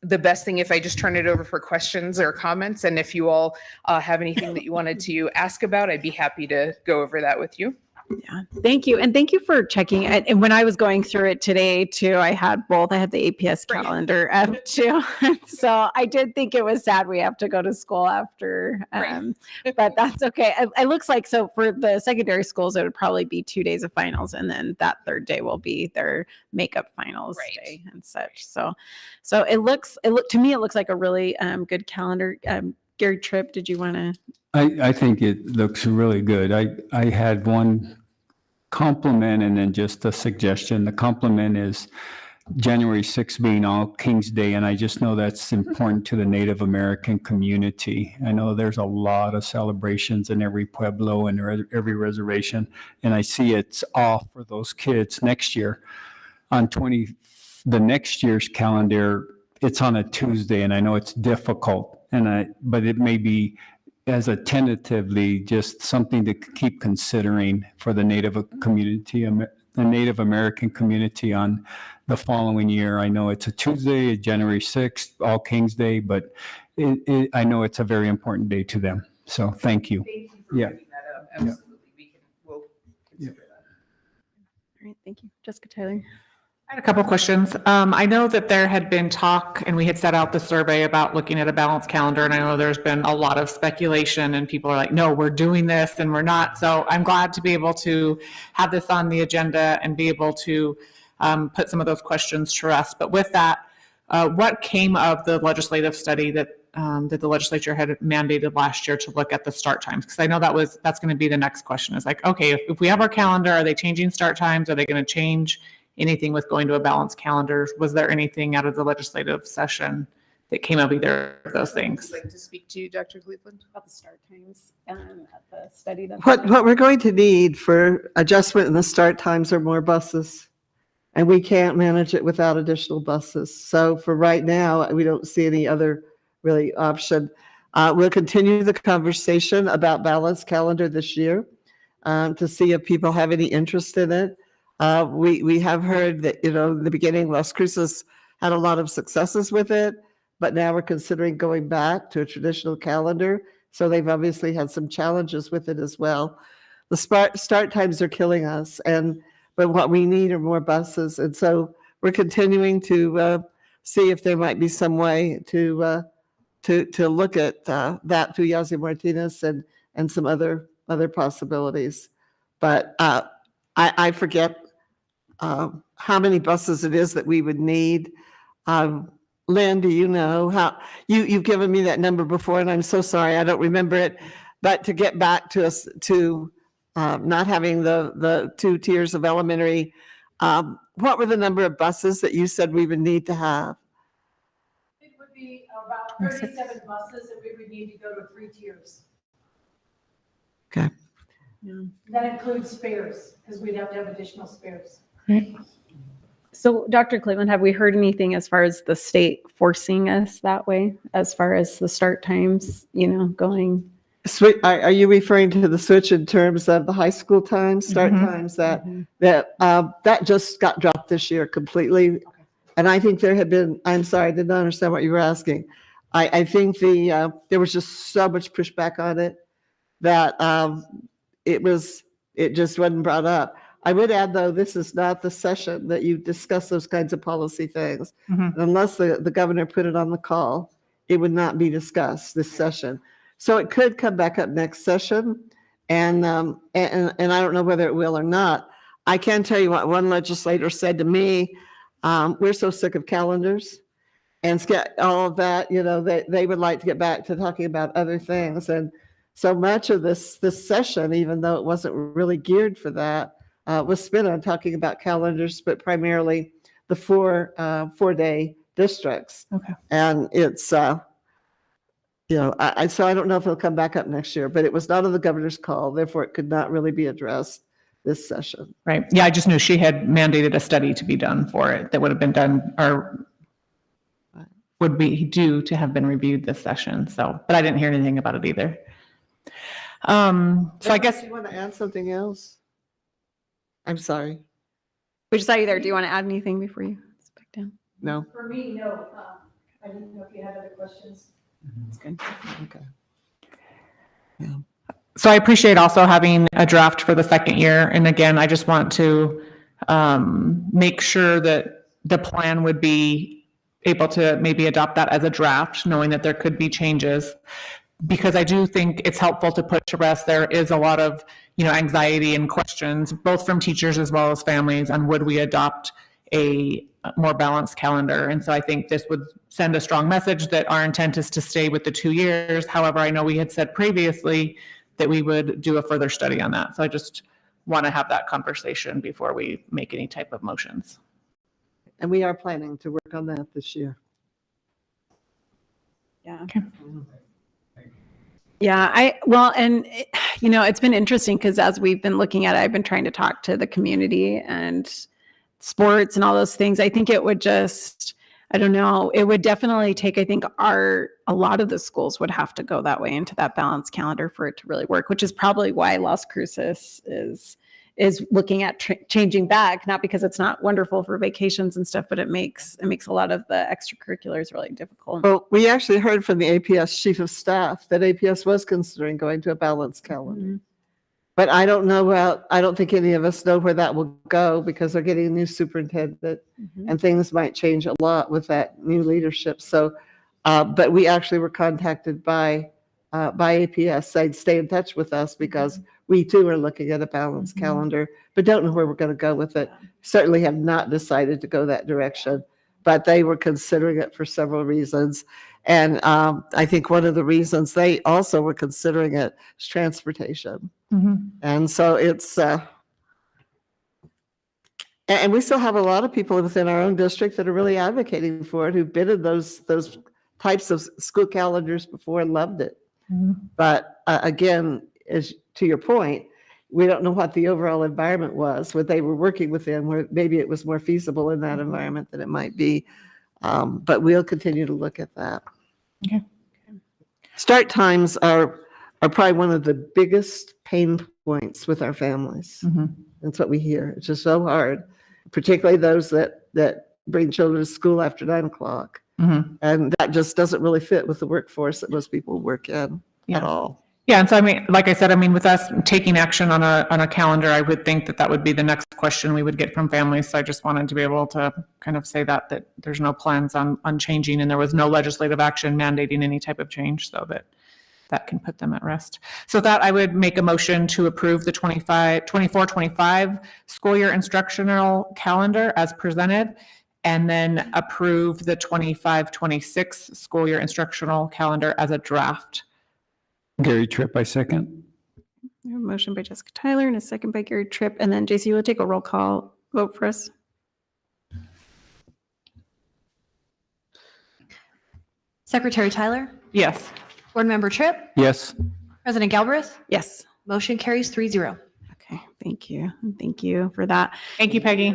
the best thing if I just turn it over for questions or comments. And if you all have anything that you wanted to ask about, I'd be happy to go over that with you. Yeah, thank you. And thank you for checking it. And when I was going through it today too, I had both. I had the APS calendar up too. So I did think it was sad we have to go to school after, but that's okay. It looks like, so for the secondary schools, it would probably be 2 days of finals. And then that third day will be their makeup finals day and such. So to me, it looks like a really good calendar. Gary Tripp, did you want to? I think it looks really good. I had one compliment and then just a suggestion. The compliment is January 6th being All Kings Day, and I just know that's important to the Native American community. I know there's a lot of celebrations in every pueblo and every reservation, and I see it's off for those kids next year. On the next year's calendar, it's on a Tuesday, and I know it's difficult, but it may be as a tentatively just something to keep considering for the Native community, the Native American community on the following year. I know it's a Tuesday, January 6th, All Kings Day, but I know it's a very important day to them. So thank you. Thank you for Yeah. bringing that up. Absolutely. We'll consider that. All right, thank you. Jessica Tyler. I had a couple questions. I know that there had been talk and we had set out the survey about looking at a balanced calendar. And I know there's been a lot of speculation and people are like, no, we're doing this and we're not. So I'm glad to be able to have this on the agenda and be able to put some of those questions to rest. But with that, what came of the legislative study that the legislature had mandated last year to look at the start times? Because I know that's going to be the next question. Is like, okay, if we have our calendar, are they changing start times? Are they going to change anything with going to a balanced calendar? Was there anything out of the legislative session that came of either of those things? I'd like to speak to you, Dr. Cleveland. About the start times at the study. What we're going to need for adjustment in the start times are more buses. And we can't manage it without additional buses. So for right now, we don't see any other really option. We'll continue the conversation about balanced calendar this year to see if people have any interest in it. We have heard that, in the beginning, Las Cruces had a lot of successes with it, but now we're considering going back to a traditional calendar. So they've obviously had some challenges with it as well. The start times are killing us, but what we need are more buses. And so we're continuing to see if there might be some way to look at that through Yazzie Martinez and some other possibilities. But I forget how many buses it is that we would need. Lynn, do you know how? You've given me that number before, and I'm so sorry I don't remember it. But to get back to us to not having the 2 tiers of elementary, what were the number of buses that you said we would need to have? It would be about 37 buses that we would need to go to 3 tiers. Okay. That includes spares, because we'd have to have additional spares. So, Dr. Cleveland, have we heard anything as far as the state forcing us that way, as far as the start times, going? Are you referring to the switch in terms of the high school times, start times that just got dropped this year completely? And I think there had been, I'm sorry, I did not understand what you were asking. I think there was just so much pushback on it that it just wasn't brought up. I would add, though, this is not the session that you discuss those kinds of policy things. Unless the governor put it on the call, it would not be discussed this session. So it could come back up next session, and I don't know whether it will or not. I can tell you what one legislator said to me. We're so sick of calendars and all of that. They would like to get back to talking about other things. And so much of this session, even though it wasn't really geared for that, was spent on talking about calendars, but primarily the 4-day districts. Okay. And it's, so I don't know if it'll come back up next year, but it was not on the governor's call. Therefore, it could not really be addressed this session. Right. Yeah, I just knew she had mandated a study to be done for it that would have been done or would be due to have been reviewed this session. So, but I didn't hear anything about it either. So I guess. You want to add something else? I'm sorry. We just saw you there. Do you want to add anything before you sit back down? No. For me, no. I didn't know if you had other questions. That's good. Okay. So I appreciate also having a draft for the second year. And again, I just want to make sure that the plan would be able to maybe adopt that as a draft, knowing that there could be changes. Because I do think it's helpful to put to rest. There is a lot of, anxiety and questions, both from teachers as well as families, on would we adopt a more balanced calendar. And so I think this would send a strong message that our intent is to stay with the 2 years. However, I know we had said previously that we would do a further study on that. So I just want to have that conversation before we make any type of motions. And we are planning to work on that this year. Yeah. Yeah, it's been interesting because as we've been looking at it, I've been trying to talk to the community and sports and all those things. I think it would just, I don't know, it would definitely take, I think a lot of the schools would have to go that way into that balanced calendar for it to really work, which is probably why Las Cruces is looking at changing back, not because it's not wonderful for vacations and stuff, but it makes a lot of the extracurriculars really difficult. Well, we actually heard from the APS chief of staff that APS was considering going to a balanced calendar. Mm-hmm. But I don't think any of us know where that will go because they're getting a new superintendent Mm-hmm. and things might change a lot with that new leadership. So, but we actually were contacted by APS saying, stay in touch with us because we too are looking at a balanced calendar, but don't know where we're going to go with it. Certainly have not decided to go that direction, but they were considering it for several reasons. And I think one of the reasons they also were considering it is transportation. And so it's, and we still have a lot of people within our own district that are really advocating for it, who've been in those types of school calendars before and loved it. But again, as to your point, we don't know what the overall environment was, what they were working within, where maybe it was more feasible in that environment than it might be. But we'll continue to look at that. Okay. Start times are probably one of the biggest pain points with our families. That's what we hear. It's just so hard, particularly those that bring children to school after 9 o'clock. And that just doesn't really fit with the workforce that most people work in at all. Yeah, and so like I said, with us taking action on a calendar, I would think that would be the next question we would get from families. So I just wanted to be able to kind of say that there's no plans on changing, and there was no legislative action mandating any type of change, so that can put them at rest. So that I would make a motion to approve the 24-25 school year instructional calendar as presented, and then approve the 25-26 school year instructional calendar as a draft. Gary Tripp, I second. A motion by Jessica Tyler and a second by Gary Tripp. And then JC will take a roll call vote for us. Secretary Tyler, Yes. Board Member Tripp, Yes. President Galbraith, Yes. motion carries 3-0. Okay, thank you. Thank you for that. Thank you, Peggy.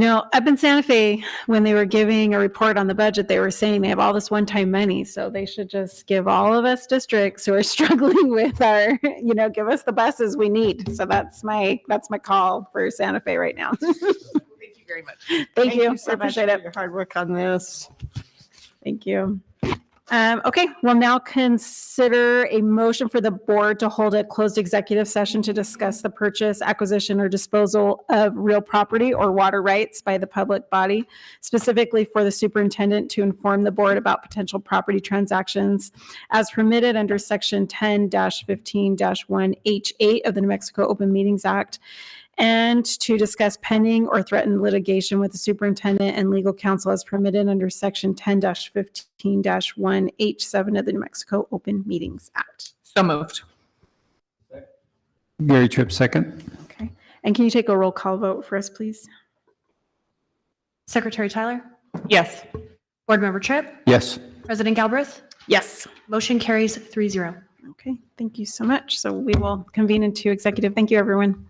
Up in Santa Fe, when they were giving a report on the budget, they were saying they have all this one-time money, so they should just give all of us districts who are struggling with our, give us the buses we need. So that's my call for Santa Fe right now. Thank you very much. Thank you. so I much appreciate for it. your hard work on this. Thank you. Okay, we'll now consider a motion for the board to hold a closed executive session to discuss the purchase, acquisition, or disposal of real property or water rights by the public body, specifically for the superintendent to inform the board about potential property transactions as permitted under Section 10-15-1H8 of the New Mexico Open Meetings Act, and to discuss pending or threatened litigation with the superintendent and legal counsel as permitted under Section 10-15-1H7 of the New Mexico Open Meetings Act. So moved. Gary Tripp, second. Okay. And can you take a roll call vote for us, please? Secretary Tyler, Yes. Board Member Tripp, Yes. President Galbraith, Yes. motion carries 3-0. Okay, thank you so much. So we will convene into executive. Thank you, everyone.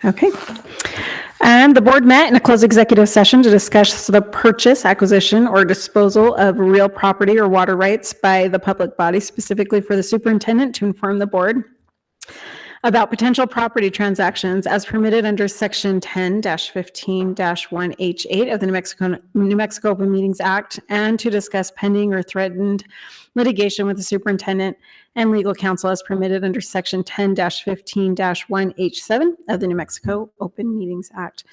Okay. And the board met in a closed executive session to discuss the purchase, acquisition, or disposal of real property or water rights by the public body, specifically for the superintendent to inform the board about potential property transactions as permitted under Section 10-15-1H8 of the New Mexico Open Meetings Act, and to discuss pending or threatened litigation with the superintendent and legal counsel as permitted under Section 10-15-1H7 of the New Mexico Open Meetings Act.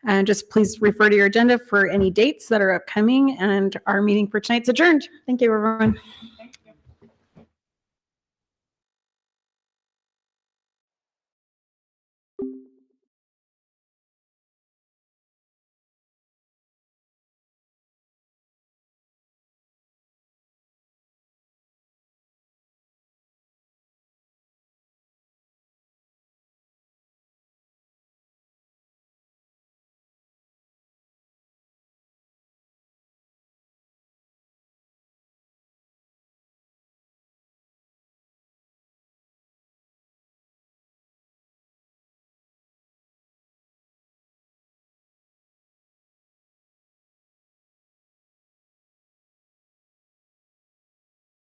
And just please refer to your agenda for any dates that are upcoming, and our meeting for tonight's adjourned. Thank you, everyone.